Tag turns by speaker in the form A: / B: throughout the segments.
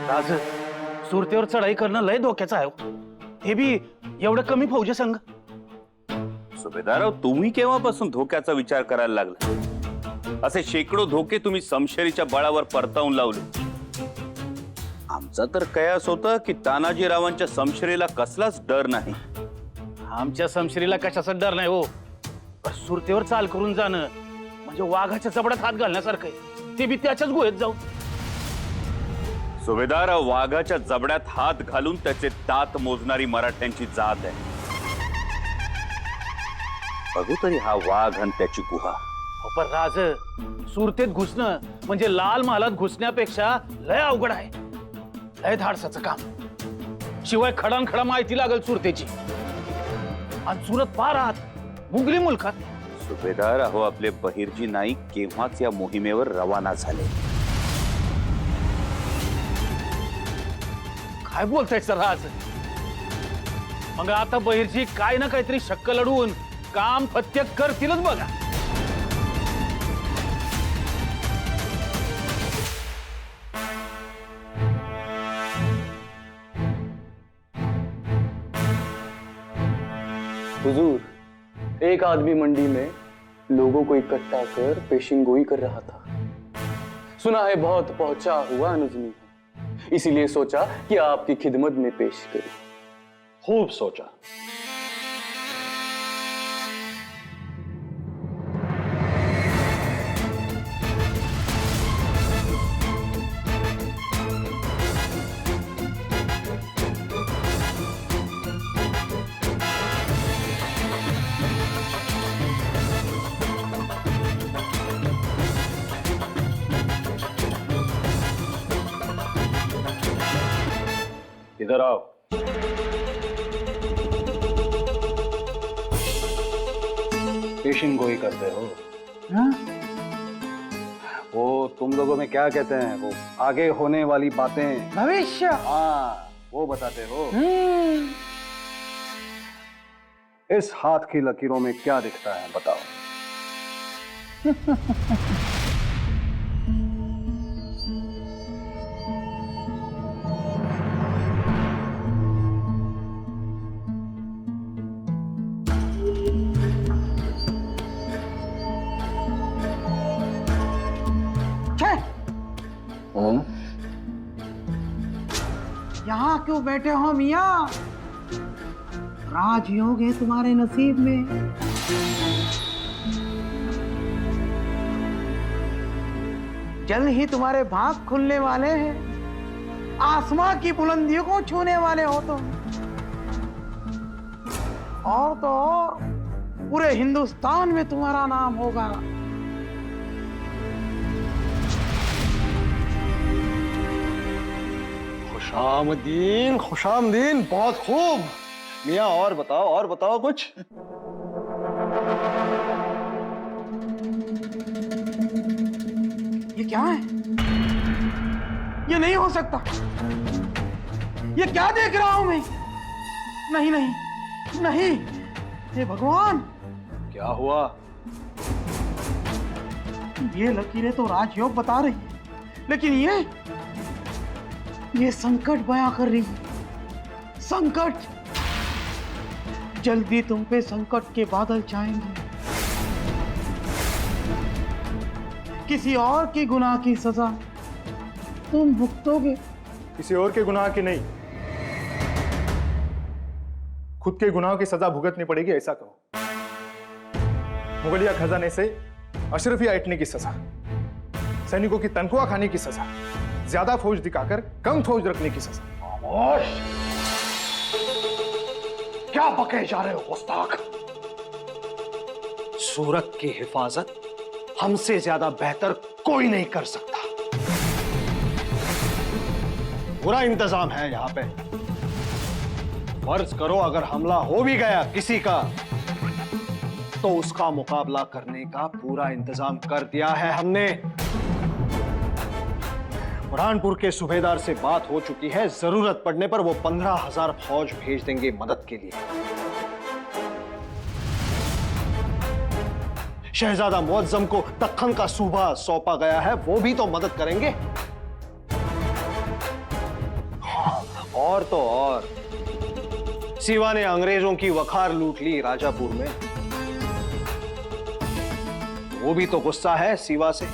A: राज, सुरतेवर चढाई करणं लय धोक्याचं आहे हो. हे बी एवढं कमी फौजे संघ.
B: सुभेदार, तुम्ही केव्हापासून धोक्याचा विचार करायला लागला? असे शेकडो धोके तुम्ही समशेरीच्या बळावर परतावून लावले. आमचा तर कयास होता की तानाजीरावांच्या समशेरीला कसलाच डर नाही.
A: आमच्या समशिरीला कशाचा डर नाही हो. पण सुरतेवर चाल करून जाणं म्हणजे वाघाच्या जबड्यात हात घालण्यासारखं आहे. ते बी त्याच्याच गुहेत जाऊ.
B: सुभेदार, वाघाच्या जबड्यात हात घालून त्याचे दात मोजणारी मराठ्यांची जात आहे. बघू तरी हा वाघ आणि त्याची गुहा.
A: हो, पण राज, सुरतेत घुसणं म्हणजे लाल महालात घुसण्यापेक्षा लय अवघड आहे. लय धाडसाचं काम. शिवाय खडानखडा माहिती लागल सुरतेची. आणि सुरत पार आहात मुघली मुलखात.
B: सुभेदार, अहो आपले बहिर्जी नाईक केव्हाच या मोहिमेवर रवाना झाले.
A: काय बोलताय सर राज? मग आता बहिर्जी काय ना काहीतरी शक्क लढवून काम फत्य करतीलच बघा.
C: हुजूर, एक आदमी मंडी में लोगों को इकट्ठा कर पेशिंगोई कर रहा था। सुना है बहुत पहुंचा हुआ नजमी है, इसीलिए सोचा कि आपकी खिदमत में पेश करूं।
D: खूब सोचा। इधर आओ। पेशिंग गोई करते हो?
A: हाँ?
D: वो तुम लोगों में क्या कहते हैं, वो आगे होने वाली बातें?
A: भविष्य।
D: हाँ, वो बताते हो। इस हाथ की लकीरों में क्या दिखता है बताओ।
E: यहाँ क्यों बैठे हो मियाँ? राजयोग है तुम्हारे नसीब में। जल्द ही तुम्हारे भाग खुलने वाले हैं। आसमां की बुलंदियों को छूने वाले हो तुम। और तो और पूरे हिंदुस्तान में तुम्हारा नाम होगा।
D: खुशामदीन, खुशामदीन, बहुत खूब। मियाँ और बताओ कुछ।
E: ये क्या है? ये नहीं हो सकता। ये क्या देख रहा हूं मैं? नहीं नहीं नहीं, हे भगवान!
D: क्या हुआ?
E: ये लकीरें तो राजयोग बता रही है, लेकिन ये संकट बयां कर रही है। संकट! जल्दी तुम पे संकट के बादल छाएंगे। किसी और के गुनाह की सजा तुम भुगतोगे।
F: किसी और के गुनाह की नहीं, खुद के गुनाहों की सजा भुगतनी पड़ेगी, ऐसा कहो। मुगलिया खजाने से अशरफिया ऐंठने की सजा, सैनिकों की तनख्वाह खाने की सजा, ज्यादा फौज दिखाकर कम फौज रखने की सजा।
D: खामोश! क्या बके जा रहे हो गुस्ताख? सूरत की हिफाजत हमसे ज्यादा बेहतर कोई नहीं कर सकता। पूरा इंतजाम है यहाँ पे। फर्ज करो अगर हमला हो भी गया किसी का, तो उसका मुकाबला करने का पूरा इंतजाम कर दिया है हमने। बुरहानपुर के सूबेदार से बात हो चुकी है, जरूरत पड़ने पर वो 15,000 फौज भेज देंगे मदद के लिए। शहजादा मुअज्जम को दक्खन का सूबा सौंपा गया है, वो भी तो मदद करेंगे। और तो और शिवा ने अंग्रेजों की वखार लूट ली राजापुर में। वो भी तो गुस्सा है शिवा से,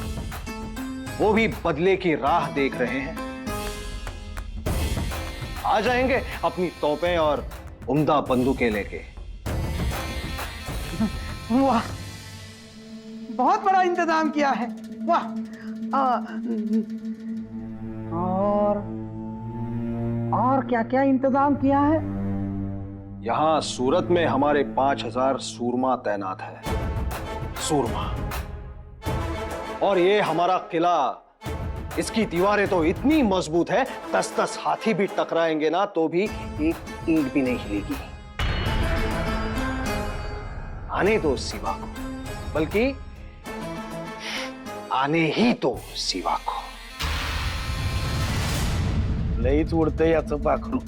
D: वो भी बदले की राह देख रहे हैं। आ जाएंगे अपनी तोपें और उम्दा बंदूकें लेके।
E: वाह, बहुत बड़ा इंतजाम किया है। वाह। और क्या क्या इंतजाम किया है?
D: यहां सूरत में हमारे 5000 सूरमा तैनात है। सूरमा। और ये हमारा किला, इसकी दीवारें तो इतनी मजबूत है, 10-10 हाथी भी टकराएंगे ना तो भी एक ईंट भी नहीं हिलेगी। आने दो शिवा को, बल्कि आने ही दो शिवा को।
A: लईच उडतंय याचं पाखरू.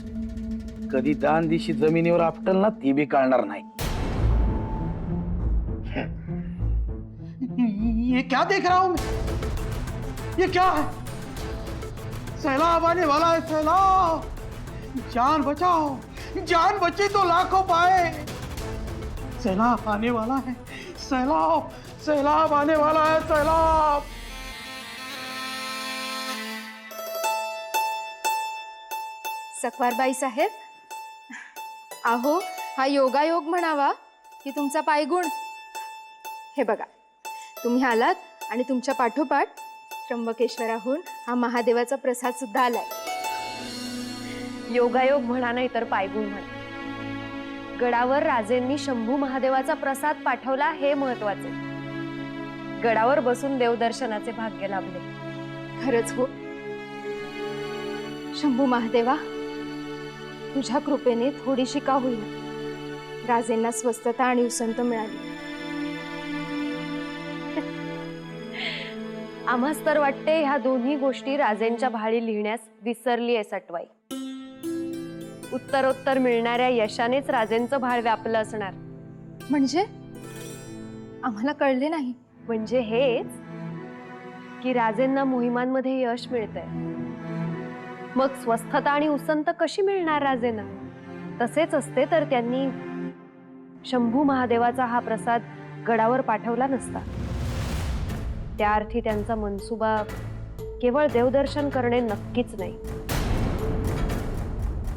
A: कधी दान दिशी जमिनीवर आपटल ना ती बी कळणार नाही.
E: ये क्या देख रहा हूं मैं? ये क्या है? सैलाब आने वाला है, सैलाब। जान बचाओ, जान बचे तो लाखों पाए। सैलाब आने वाला है, सैलाब, सैलाब आने वाला है, सैलाब।
G: सकवारबाई साहेब, अहो हा योगायोग म्हणावा की तुमचा पायगुण. हे बघा, तुम्ही आलात आणि तुमच्या पाठोपाठ त्र्यंबकेश्वराहून हा महादेवाचा प्रसाद सुद्धा आलाय.
H: योगायोग म्हणा नाही तर पायगुण म्हणा, गडावर राजेंनी शंभू महादेवाचा प्रसाद पाठवला हे महत्वाचे. गडावर बसून देवदर्शनाचे भाग्य लाभले.
G: खरंच हो शंभू महादेवा, तुझ्या कृपेने थोडीशी का होईना राजेंना स्वस्थता आणि उसंत मिळाली.
H: आम्हास तर वाटते ह्या दोन्ही गोष्टी राजेंच्या भाळी लिहिण्यास विसरली आहे सटवाई. उत्तरोत्तर मिळणाऱ्या यशानेच राजेंचं भाळ व्यापलं असणार.
G: म्हणजे आम्हाला कळले नाही.
H: म्हणजे हेच की राजेंना मोहिमांमध्ये यश मिळतंय, मग स्वस्थता आणि उसंत कशी मिळणार राजेंना? तसेच असते तर त्यांनी शंभू महादेवाचा हा प्रसाद गडावर पाठवला नसता. त्या अर्थी त्यांचा मनसुबा केवळ देवदर्शन करणे नक्कीच नाही.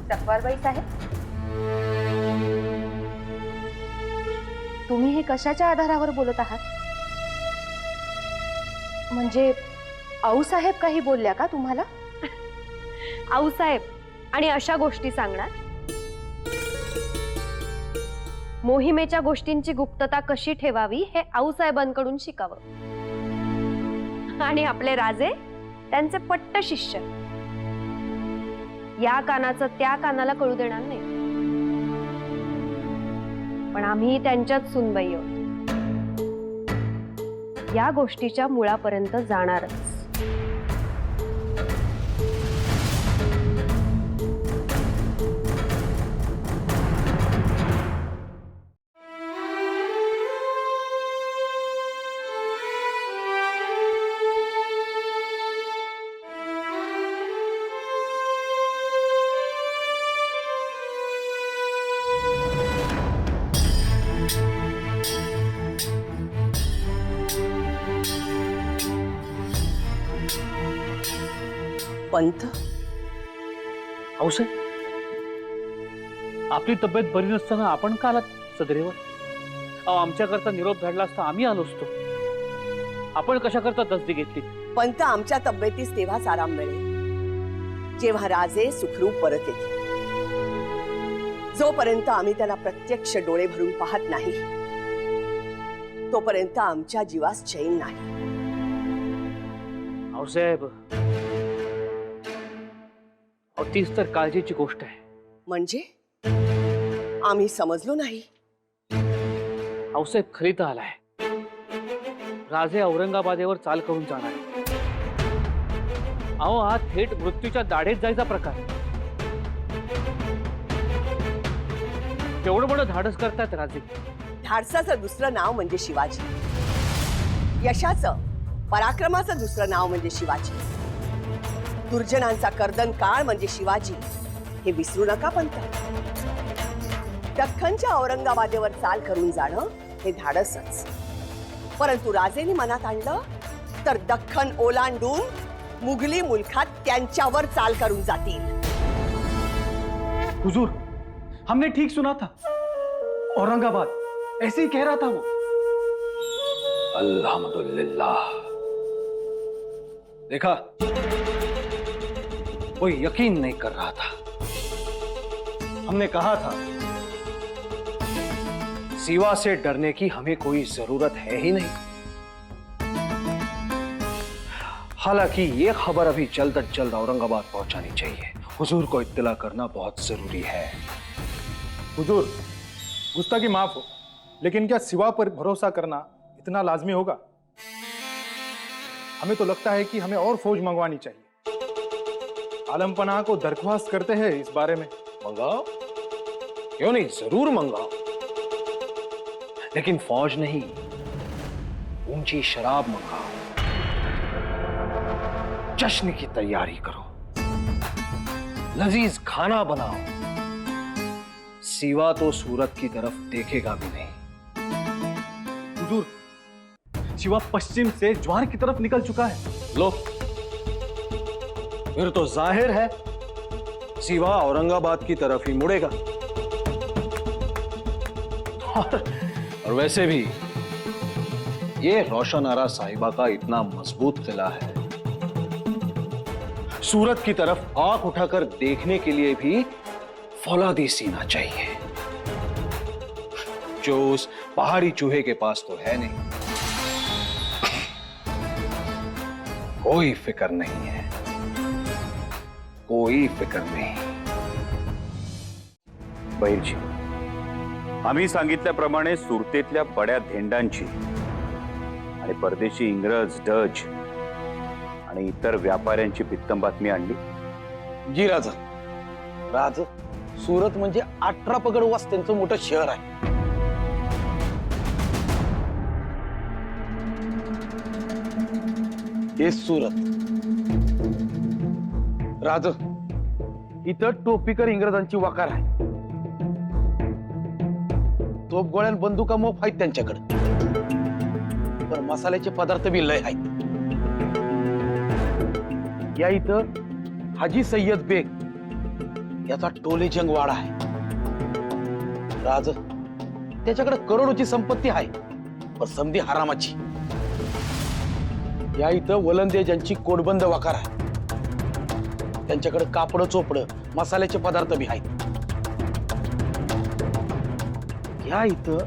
H: सकवारबाई साहेब, तुम्ही हे कशाच्या आधारावर बोलत आहात? म्हणजे आऊसाहेब काही बोलल्या का तुम्हाला? आऊसाहेब आणि अशा गोष्टी सांगणार? मोहिमेच्या गोष्टींची गुप्तता कशी ठेवावी हे आऊसाहेबांकडून शिकावं. आणि आपले राजे त्यांचे पट्ट शिष्य या कानाचं त्या कानाला कळू देणार नाही. पण आम्ही त्यांच्यात सुनबाई आहोत, या गोष्टीच्या मुळापर्यंत जाणारच.
I: पंत,
A: औषध आपली तब्येत बरी नसताना आपण का आलात सदरेवर? अहो, आमच्याकरता निरोप धाडला असता आम्ही आलो असतो. आपण कशा करता दसदी घेतली?
I: पंत, आमच्या तब्येतीस तेव्हाच आराम मिळेल जेव्हा राजे सुखरूप परत येतील. जोपर्यंत आम्ही त्याला प्रत्यक्ष डोळे भरून पाहत नाही तोपर्यंत आमच्या जीवास चैन नाही.
A: साहेब, तीच तर काळजीची गोष्ट आहे.
I: म्हणजे आम्ही समजलो नाही.
A: औसाहेब खरी तर आलाय. राजे औरंगाबादेवर चाल करून जाणार आहे. अहो, हा थेट मृत्यूच्या दाढेत जायचा प्रकार. केवढं मोठं धाडस करतात राजे.
I: धाडसाचं दुसरं नाव म्हणजे शिवाजी. यशाचं, पराक्रमाचं दुसरं नाव म्हणजे शिवाजी. दुर्जनांचा कर्दन काळ म्हणजे शिवाजी हे विसरू नका पंत. दख्खनच्या औरंगाबादेवर चाल करून जाणं हे धाडसच, परंतु राजेने मनात आणलं तर दख्खन ओलांडून मुघली मुलखात त्यांच्यावर चाल करून जातील.
E: हुजूर, हमने ठीक सुना था. औरंगाबाद ऐसे ही कह रहा था वो.
D: अल्हम्दुलिल्लाह. देखा, वो यकीन नहीं कर रहा था. हमने कहा था सिवा से डरने की हमें कोई जरूरत है ही नहीं. हालांकि ये खबर अभी जल्द अज जल्द औरंगाबाद पहुंचानी चाहिए. हुजूर को इत्तला करना बहुत जरूरी है.
F: हुजूर, गुस्ताखी माफ हो, लेकिन क्या सिवा पर भरोसा करना इतना लाजमी होगा? हमें तो लगता है कि हमें और फौज मंगवानी चाहिए. आलम पनाह को दरख्वास्त करते हैं इस बारे में.
D: मंगाओ, क्यों नहीं, जरूर मंगाओ. लेकिन फौज नहीं, ऊंची शराब मंगाओ. जश्न की तैयारी करो, लजीज खाना बनाओ. सिवा तो सूरत की तरफ देखेगा भी नहीं.
E: हुजूर, शिवा पश्चिम से ज्वार की तरफ निकल चुका है.
D: लो, फिर तो जाहिर है सिवा औरंगाबाद की तरफ ही मुड़ेगा. और वैसे भी ये रोशन आरा साहिबा का इतना मजबूत किला है, सूरत की तरफ आंख उठाकर देखने के लिए भी फौलादी सीना चाहिए, जो उस पहाड़ी चूहे के पास तो है नहीं. कोई फिक्र नहीं है, कोई फिक्र नहीं.
B: बहिरजी, आम्ही सांगितल्याप्रमाणे सुरतेतल्या बड्या धेंडांची आणि परदेशी इंग्रज, डच आणि इतर व्यापाऱ्यांची बित्तम बातमी आणली.
E: जी राजा. राज, सुरत म्हणजे 18 पगड वस्त्यांचं मोठं शहर आहे. हे सुरत. राज, इथं टोपीकर इंग्रजांची वकार आहे. तोफगोळ्या बंदुका मोफ आहेत त्यांच्याकडे, पण मसाल्याचे पदार्थ बी लय आहेत. या इथं हाजी सय्यद बेग याचा टोले जंगवाडा आहे. राज, त्याच्याकडे करोडोची संपत्ती आहे, पण समधी हरामाची. या इथं वलंदेजांची कोडबंद वकार आहे. त्यांच्याकडे कापड, चोपड, मसाल्याचे पदार्थ बी आहेत. या इथं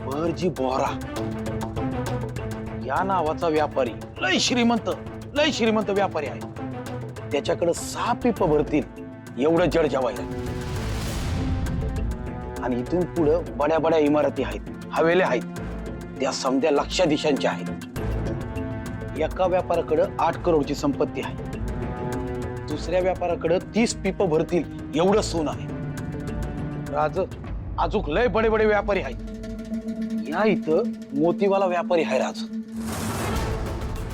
E: बरजी बोहरा या नावाचा व्यापारी लय श्रीमंत व्यापारी आहे. त्याच्याकडे 6 पिप भरतील एवढं जड जवाई आहे. आणि इथून पुढे बड्या बड्या इमारती आहेत, हवेल्या आहेत. त्या समध्या लक्षाधीशांच्या आहेत. एका व्यापाराकडे 8 करोडची संपत्ती आहे. दुसऱ्या व्यापाराकडे 30 पिप भरतील एवढं सोनं आहे. राज, अजून लय बडे बडे व्यापारी आहेत. या इथं मोतीवाला व्यापारी आहे राज.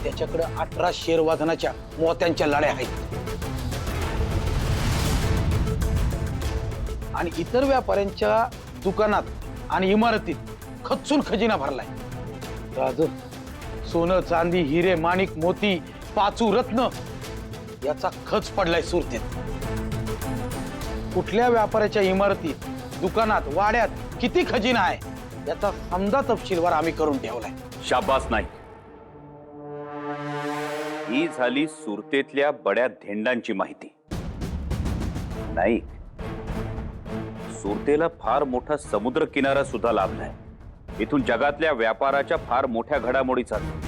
E: त्याच्याकडे 18 शेर वादनाच्या मोत्यांच्या लड्या आहेत. आणि इतर व्यापाऱ्यांच्या दुकानात आणि इमारतीत खचून खजिना भरलाय. राज, सोनं, चांदी, हिरे, माणिक, मोती, पाचू, रत्न याचा खच पडलाय सुरतेत. कुठल्या व्यापाऱ्याच्या इमारतीत, दुकानात, वाड्यात किती खजिना आहे याचा समजा तपशीलवार आम्ही करून ठेवलाय.
B: शाबास नाही. ही झाली सुरतेतल्या बड्या धेंडांची माहिती. नाही, सुरतेला फार मोठा समुद्र किनारा सुद्धा लाभलाय. इथून जगातल्या व्यापाराच्या फार मोठ्या घडामोडी चालतात.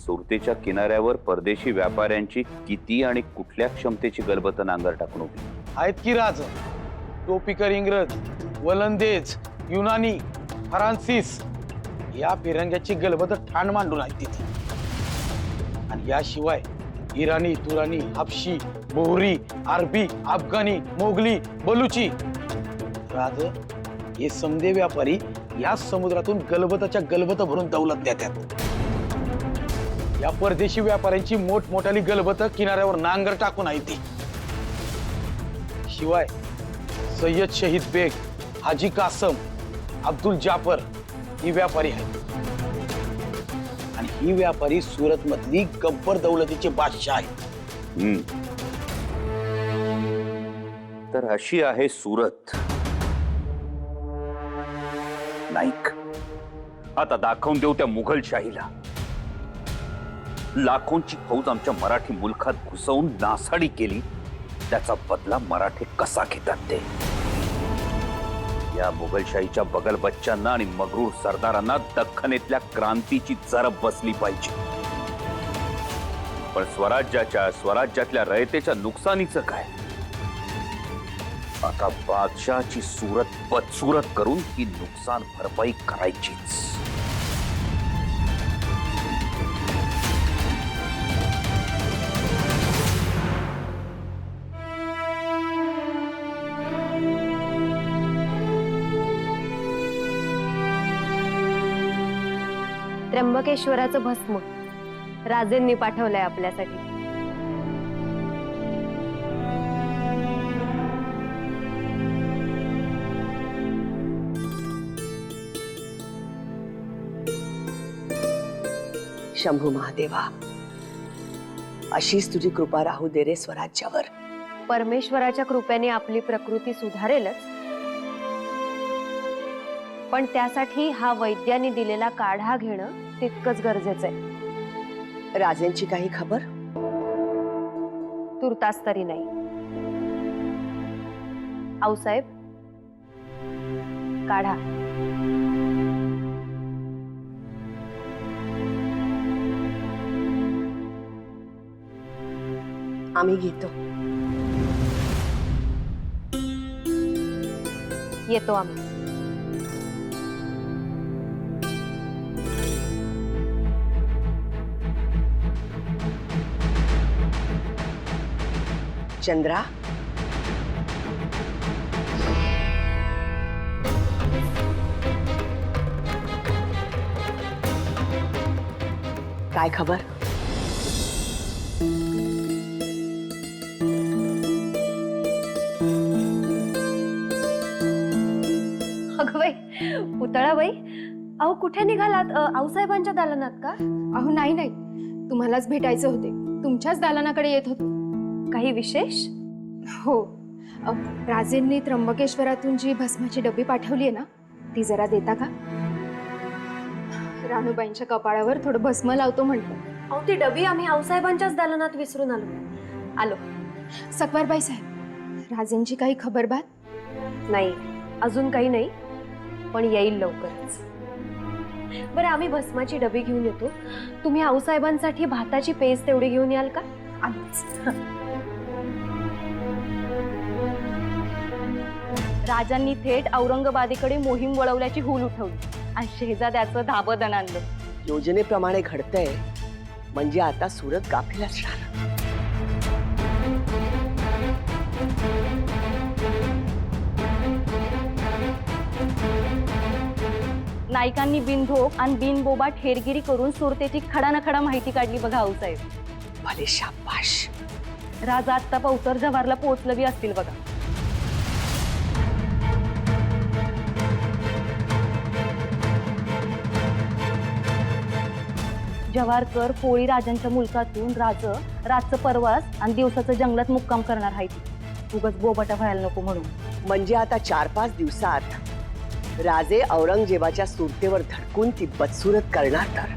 B: सुरतेच्या किनाऱ्यावर परदेशी व्यापाऱ्यांची किती आणि कुठल्या क्षमतेची गलबत नांगर टाकून उभी
E: आहेत की राज. टोपीकर इंग्रज, वलंदेज, युनानी, फ्रान्सिस या फिरंग्याची गलबत ठाण मांडून आहे तिथे. आणि याशिवाय इराणी, तुरानी, हबशी, बोहरी, अरबी, अफगाणी, मोगली, बलुची. राज, हे समदे व्यापारी या समुद्रातून गलबताच्या गलबत भरून दौलत देतात. या परदेशी व्यापाऱ्यांची मोठमोठाली गलबत किनाऱ्यावर नांगर टाकून आहे ती.
A: शिवाय सय्यद शहीद बेग, हाजी कासम, अब्दुल जाफर ही व्यापारी आहेत आणि ही व्यापारी सुरत मधली गब्बर दौलतीचे बादशाह आहेत.
B: तर अशी आहे सुरत. नाईक, आता दाखवून देऊ त्या मुघलशाहीला. लाखोंची फौज आमच्या मराठी मुलखात घुसवून नासाडी केली, त्याचा बदला मराठे कसा घेतात ते. या मुघलशाहीच्या बगल बच्चांना आणि मगरूर सरदारांना दख्खनेतल्या क्रांतीची जरब बसली पाहिजे. पण स्वराज्यातल्या रयतेच्या नुकसानीचं काय? आता बादशाहची सूरत बदसूरत करून ही नुकसान भरपाई करायचीच.
H: त्र्यंबकेश्वराचं भस्म राजेंनी पाठवलंय आपल्यासाठी.
I: शंभू महादेवा, अशीच तुझी कृपा राहू दे रे स्वराज्यावर.
H: परमेश्वराच्या कृपेने आपली प्रकृती सुधारेलच, पण त्यासाठी हा वैद्याने दिलेला काढा घेणं तितकंच गरजेचं आहे.
I: राजेंची काही खबर?
H: तुर्तास तरी नाही. आऊसाहेब, काढा.
I: आम्ही घेतो.
H: येतो आम्ही.
I: चंद्रा, काय खबर?
H: अगं बाई, पुतळाबाई, अहो कुठे निघालात? आऊसाहेबांच्या दालनात का?
G: अहो नाही नाही, तुम्हालाच भेटायचे होते. तुमच्याच दालनाकडे येत होते.
H: काही विशेष?
G: हो, राजेंनी त्र्यंबकेश्वरातून जी भस्माची डबी पाठवली आहे ना, ती जरा देता का? राणूबाईंच्या कपाळावर थोडं भस्म लावतो म्हटलं.
H: अहो ती डबी आम्ही आऊसाहेबांच्याच दालनात विसरून आलो.
G: सकवारबाई साहेब, राजेंची काही खबरबात?
H: नाही, अजून काही नाही, पण येईल लवकरच. बरं, आम्ही भस्माची डबी घेऊन येतो. तुम्ही आऊसाहेबांसाठी भाताची पेज तेवढी घेऊन याल का?
G: आम्हीच.
J: राजांनी थेट औरंगाबादेकडे मोहीम वळवल्याची हूल उठवली आणि शेजाद्याचं धाबदन आणलं.
I: योजनेप्रमाणे घडतंय म्हणजे आता सुरत गाफील असणार.
J: नायकांनी बिनधोक आणि बिनबोबाट हेरगिरी करून सुरतेची खडा माहिती काढली बघा आऊसाहेब.
I: भले शाबाश.
J: राजा आत्ता पौतर जव्हारला पोहोचलं बी असतील बघा. जव्हारकर पोळी राजांच्या मुलकातून रातचं परवास आणि दिवसाचं जंगलात मुक्काम करणार आहे. उगाच बोबाटा व्हायला नको म्हणून.
I: म्हणजे आता 4-5 दिवसात राजे औरंगजेबाच्या सुरतेवर धडकून ती बदसूरत करणार तर